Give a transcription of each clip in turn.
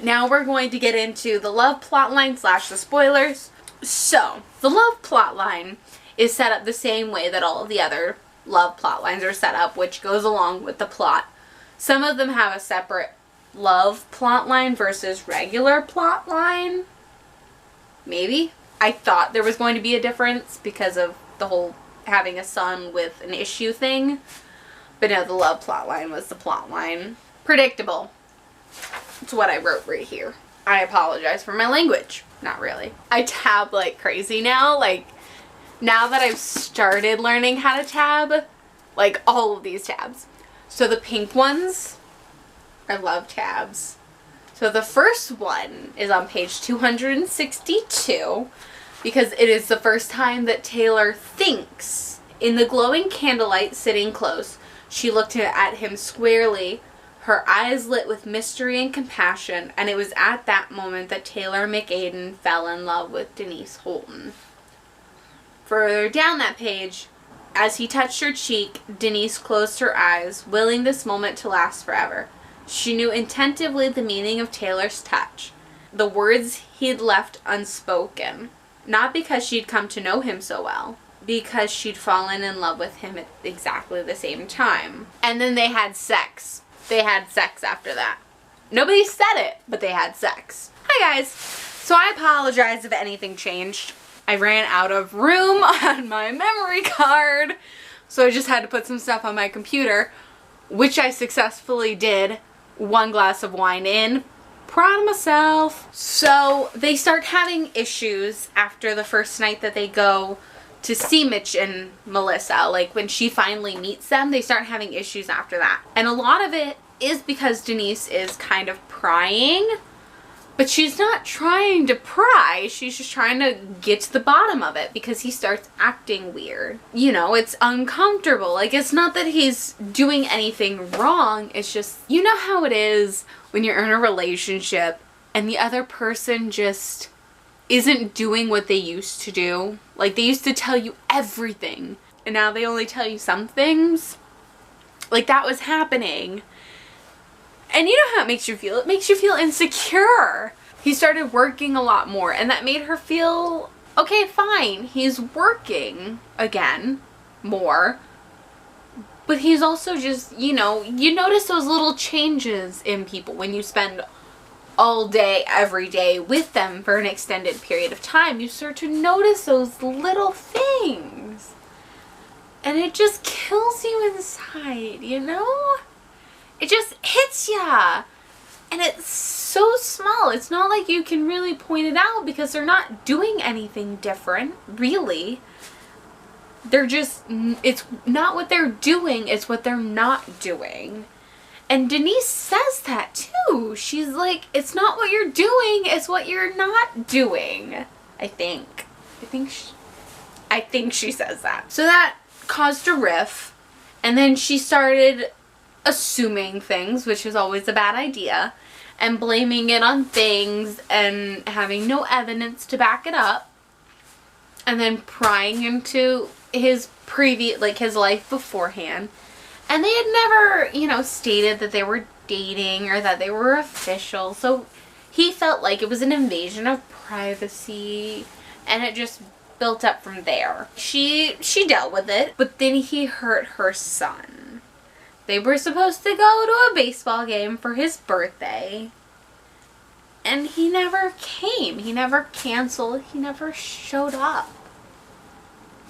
Now we're going to get into the love plotline / the spoilers. So, the love plotline is set up the same way that all of the other love plotlines are set up, which goes along with the plot. Some of them have a separate love plotline versus regular plotline. Maybe. I thought there was going to be a difference because of the whole having a son with an issue thing. But no, the love plotline was the plotline. Predictable. It's what I wrote right here. I apologize for my language. Not really. I tab like crazy now. Like, now that I've started learning how to tab, like all of these tabs. So the pink ones, I love tabs. So the first one is on page 262 because it is the first time that Taylor thinks. In the glowing candlelight sitting close, she looked at him squarely, her eyes lit with mystery and compassion, and it was at that moment that Taylor McAden fell in love with Denise Holton. Further down that page, as he touched her cheek, Denise closed her eyes, willing this moment to last forever. She knew intuitively the meaning of Taylor's touch, the words he'd left unspoken, not because she'd come to know him so well, because she'd fallen in love with him at exactly the same time. And then they had sex. They had sex after that. Nobody said it, but they had sex. Hi guys. So I apologize if anything changed. I ran out of room on my memory card, so I just had to put some stuff on my computer, which I successfully did. 1 glass of wine in. Proud of myself. So they start having issues after the first night that they go to see Mitch and Melissa. Like, when she finally meets them, they start having issues after that. And a lot of it is because Denise is kind of prying, but she's not trying to pry. She's just trying to get to the bottom of it because he starts acting weird. You know, it's uncomfortable. Like, it's not that he's doing anything wrong. It's just, you know how it is when you're in a relationship and the other person just isn't doing what they used to do. Like, they used to tell you everything, and now they only tell you some things. Like, that was happening. And you know how it makes you feel? It makes you feel insecure. He started working a lot more, and that made her feel, okay, fine, he's working again more, but he's also just, you know, you notice those little changes in people when you spend all day, every day with them for an extended period of time. You start to notice those little things. And it just kills you inside, you know? It just hits ya. And it's so small. It's not like you can really point it out because they're not doing anything different, really. They're just, it's not what they're doing, it's what they're not doing. And Denise says that too. She's like, it's not what you're doing, it's what you're not doing. I think she says that. So that caused a riff, and then she started assuming things, which is always a bad idea, and blaming it on things and having no evidence to back it up, and then prying into his his life beforehand. And they had never, you know, stated that they were dating or that they were official. So he felt like it was an invasion of privacy, and it just built up from there. She dealt with it, but then he hurt her son. They were supposed to go to a baseball game for his birthday, and he never came. He never canceled. He never showed up.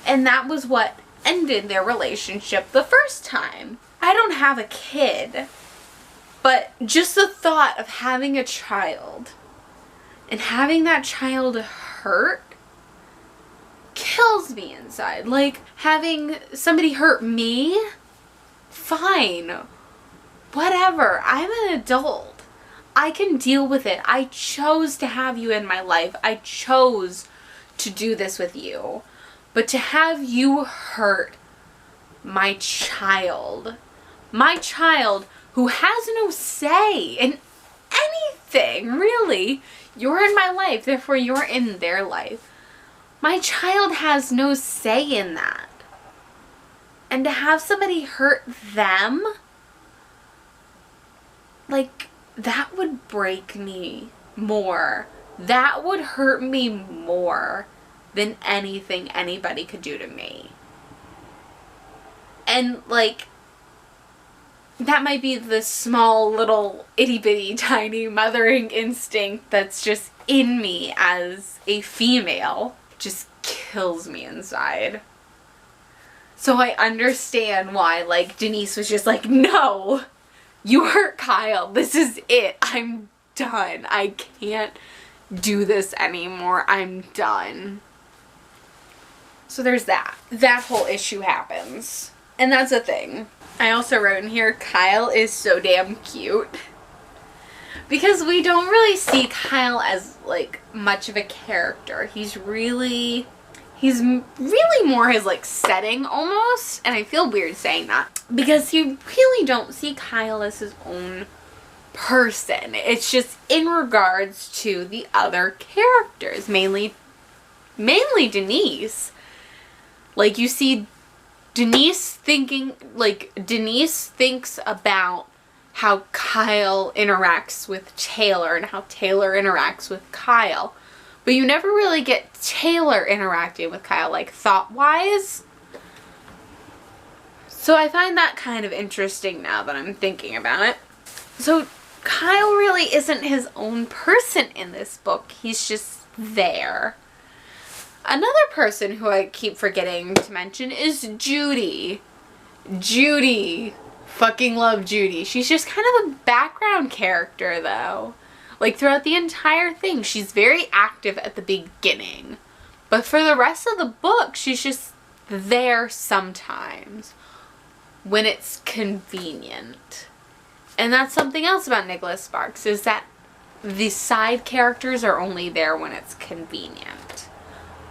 And that was what ended their relationship the first time. I don't have a kid, but just the thought of having a child and having that child hurt kills me inside. Like, having somebody hurt me, fine, whatever, I'm an adult. I can deal with it. I chose to have you in my life. I chose to do this with you. But to have you hurt my child who has no say in anything, really. You're in my life, therefore you're in their life. My child has no say in that. And to have somebody hurt them, like, that would break me more. That would hurt me more than anything anybody could do to me. And like, that might be the small little itty bitty tiny mothering instinct that's just in me as a female. Just kills me inside. So I understand why, like, Denise was just like, no, you hurt Kyle. This is it. I'm done. I can't do this anymore. I'm done. So there's that. That whole issue happens. And that's a thing. I also wrote in here, Kyle is so damn cute. Because we don't really see Kyle as, like, much of a character. He's really more his, like, setting almost. And I feel weird saying that. Because you really don't see Kyle as his own person. It's just in regards to the other characters. Mainly Denise. Like, you see Denise thinking, like, Denise thinks about how Kyle interacts with Taylor and how Taylor interacts with Kyle. But you never really get Taylor interacting with Kyle, like, thought-wise. So I find that kind of interesting now that I'm thinking about it. So Kyle really isn't his own person in this book. He's just there. Another person who I keep forgetting to mention is Judy. Judy. Fucking love Judy. She's just kind of a background character, though. Like, throughout the entire thing, she's very active at the beginning. But for the rest of the book, she's just there sometimes. When it's convenient. And that's something else about Nicholas Sparks, is that the side characters are only there when it's convenient.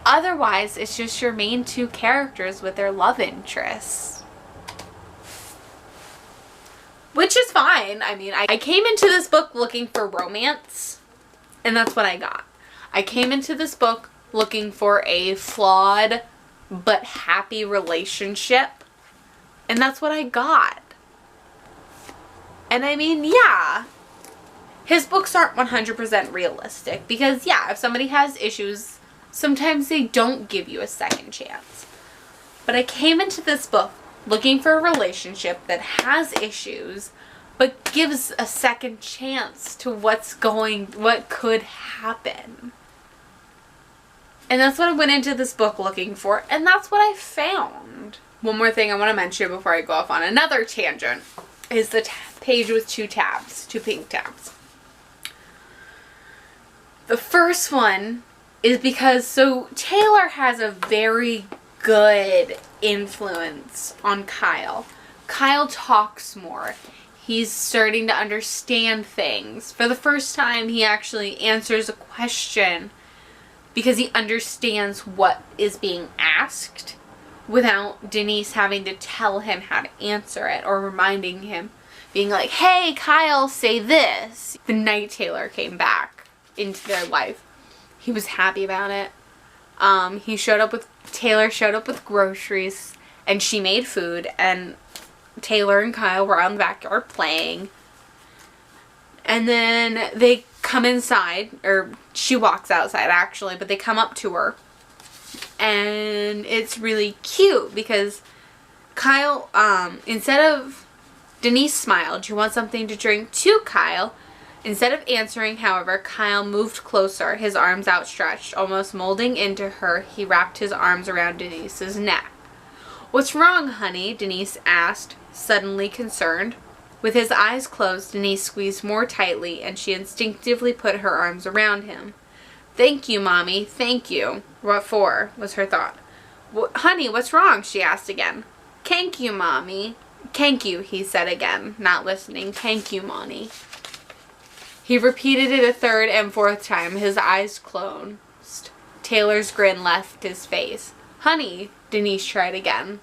Otherwise, it's just your main two characters with their love interests. Which is fine. I mean, I came into this book looking for romance, and that's what I got. I came into this book looking for a flawed but happy relationship, and that's what I got. And I mean, yeah, his books aren't 100% realistic, because yeah, if somebody has issues, sometimes they don't give you a second chance. But I came into this book looking for a relationship that has issues, but gives a second chance to what could happen. And that's what I went into this book looking for, and that's what I found. One more thing I want to mention before I go off on another tangent is the page with two tabs, two pink tabs. The first one is because, so Taylor has a very good influence on Kyle. Kyle talks more. He's starting to understand things. For the first time, he actually answers a question because he understands what is being asked without Denise having to tell him how to answer it or reminding him, being like, hey, Kyle, say this. The night Taylor came back into their life, he was happy about it. Taylor showed up with groceries, and she made food, and Taylor and Kyle were out in the backyard playing. And then they come inside, or she walks outside actually, but they come up to her. And it's really cute because Kyle, instead of, Denise smiled. She wants something to drink to Kyle. Instead of answering, however, Kyle moved closer, his arms outstretched. Almost molding into her, he wrapped his arms around Denise's neck. What's wrong, honey? Denise asked, suddenly concerned. With his eyes closed, Denise squeezed more tightly, and she instinctively put her arms around him. Thank you, Mommy. Thank you. What for? Was her thought. Honey, what's wrong? She asked again. Thank you, Mommy. Thank you, he said again, not listening. Thank you, Mommy. He repeated it a third and fourth time, his eyes closed. Taylor's grin left his face. Honey, Denise tried again,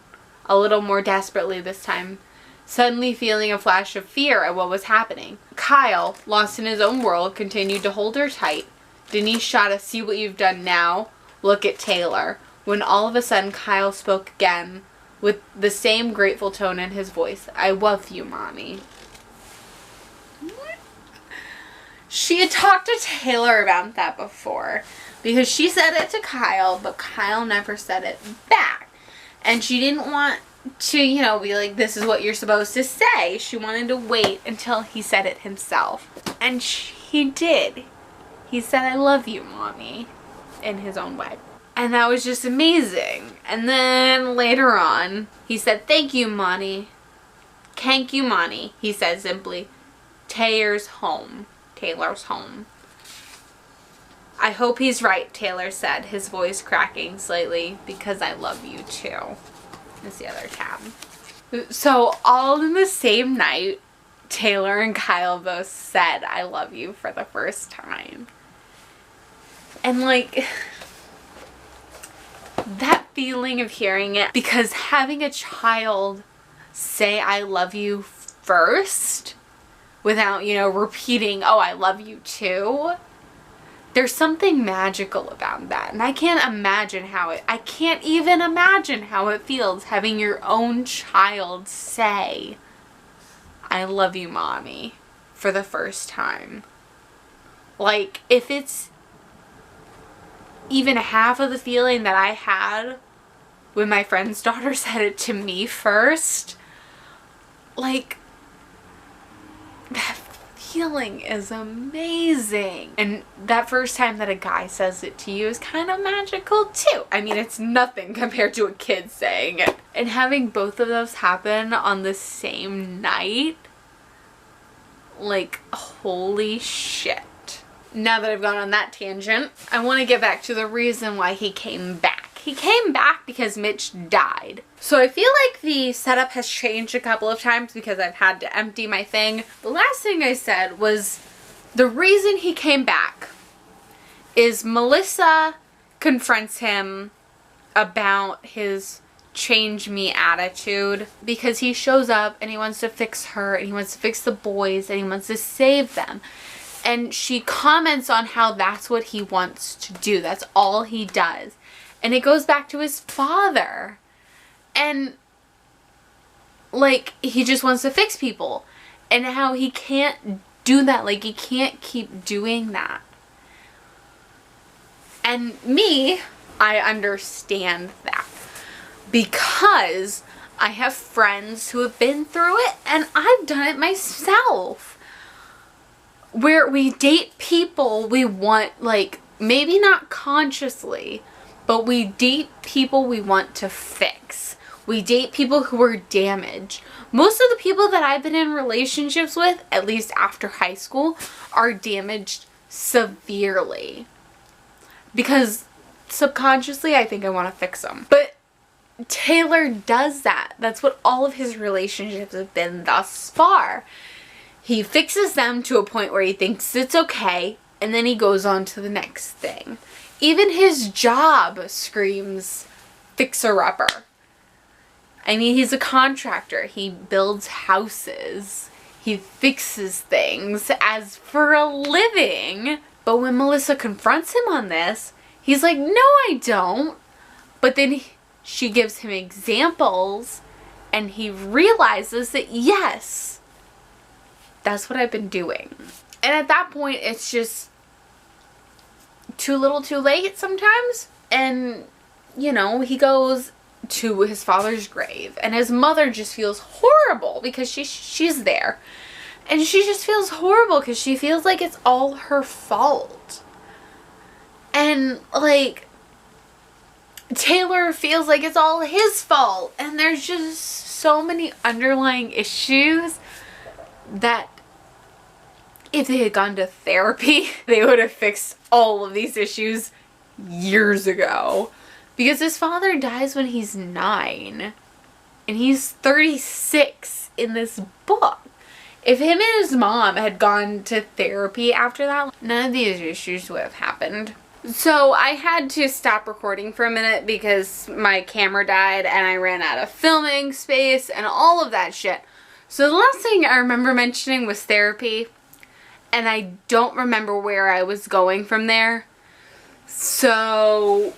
a little more desperately this time, suddenly feeling a flash of fear at what was happening. Kyle, lost in his own world, continued to hold her tight. Denise shot a see what you've done now, look at Taylor, when all of a sudden Kyle spoke again, with the same grateful tone in his voice. I love you, Mommy. she had talked to Taylor about that before because she said it to Kyle, but Kyle never said it back. And she didn't want to, you know, be like, this is what you're supposed to say. She wanted to wait until he said it himself. And he did. He said, I love you, Mommy, in his own way. And that was just amazing. And then later on, he said, thank you, Mommy. Thank you, Mommy. He said simply, Taylor's home. Taylor's home. I hope he's right, Taylor said, his voice cracking slightly, because I love you too. That's the other tab. So all in the same night, Taylor and Kyle both said I love you for the first time. And like, that feeling of hearing it, because having a child say I love you first without, you know, repeating, oh, I love you too, there's something magical about that. And I can't even imagine how it feels having your own child say, I love you, Mommy, for the first time. Like, if it's even half of the feeling that I had when my friend's daughter said it to me first, like, that feeling is amazing. And that first time that a guy says it to you is kind of magical too. I mean, it's nothing compared to a kid saying it. And having both of those happen on the same night, like, holy shit. Now that I've gone on that tangent, I want to get back to the reason why he came back. He came back because Mitch died. So I feel like the setup has changed a couple of times because I've had to empty my thing. The last thing I said was the reason he came back is Melissa confronts him about his change me attitude, because he shows up and he wants to fix her and he wants to fix the boys and he wants to save them. And she comments on how that's what he wants to do. That's all he does. And it goes back to his father. And, like, he just wants to fix people. And how he can't do that. Like, he can't keep doing that. And me, I understand that. Because I have friends who have been through it. And I've done it myself. Where we date people we want, like, maybe not consciously, but we date people we want to fix. We date people who are damaged. Most of the people that I've been in relationships with, at least after high school, are damaged severely. Because subconsciously I think I want to fix them. But Taylor does that. That's what all of his relationships have been thus far. He fixes them to a point where he thinks it's okay, and then he goes on to the next thing. Even his job screams fixer-upper. I mean, he's a contractor. He builds houses. He fixes things as for a living. But when Melissa confronts him on this, he's like, no, I don't. But then she gives him examples, and he realizes that, yes, that's what I've been doing. And at that point, it's just too little too late sometimes. And, you know, he goes to his father's grave. And his mother just feels horrible because she's there. And she just feels horrible because she feels like it's all her fault. And, like, Taylor feels like it's all his fault. And there's just so many underlying issues that if they had gone to therapy, they would have fixed all of these issues years ago. Because his father dies when he's 9. And he's 36 in this book. If him and his mom had gone to therapy after that, none of these issues would have happened. So I had to stop recording for a minute because my camera died and I ran out of filming space and all of that shit. So the last thing I remember mentioning was therapy. And I don't remember where I was going from there. So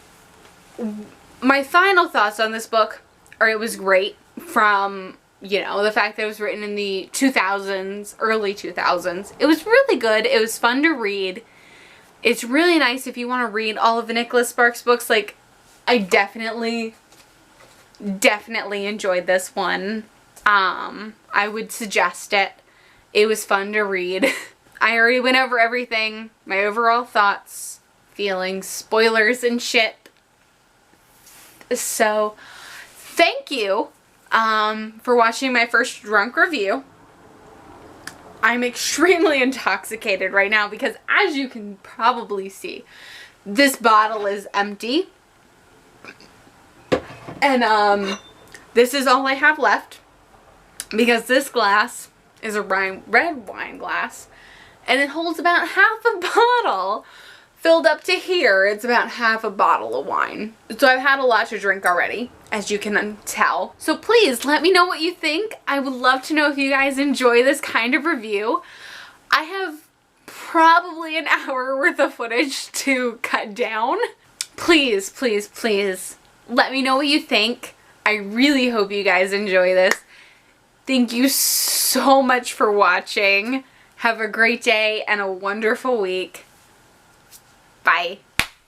my final thoughts on this book are it was great from you know, the fact that it was written in the 2000s, early 2000s. It was really good. It was fun to read. It's really nice if you want to read all of the Nicholas Sparks books. Like, I definitely enjoyed this one. I would suggest it. It was fun to read. I already went over everything. My overall thoughts, feelings, spoilers and shit. So, thank you for watching my first drunk review. I'm extremely intoxicated right now because, as you can probably see, this bottle is empty. And this is all I have left because this glass is a red wine glass and it holds about half a bottle. Filled up to here, it's about half a bottle of wine. So I've had a lot to drink already, as you can tell. So please let me know what you think. I would love to know if you guys enjoy this kind of review. I have probably an hour worth of footage to cut down. Please, please, please let me know what you think. I really hope you guys enjoy this. Thank you so much for watching. Have a great day and a wonderful week. Bye.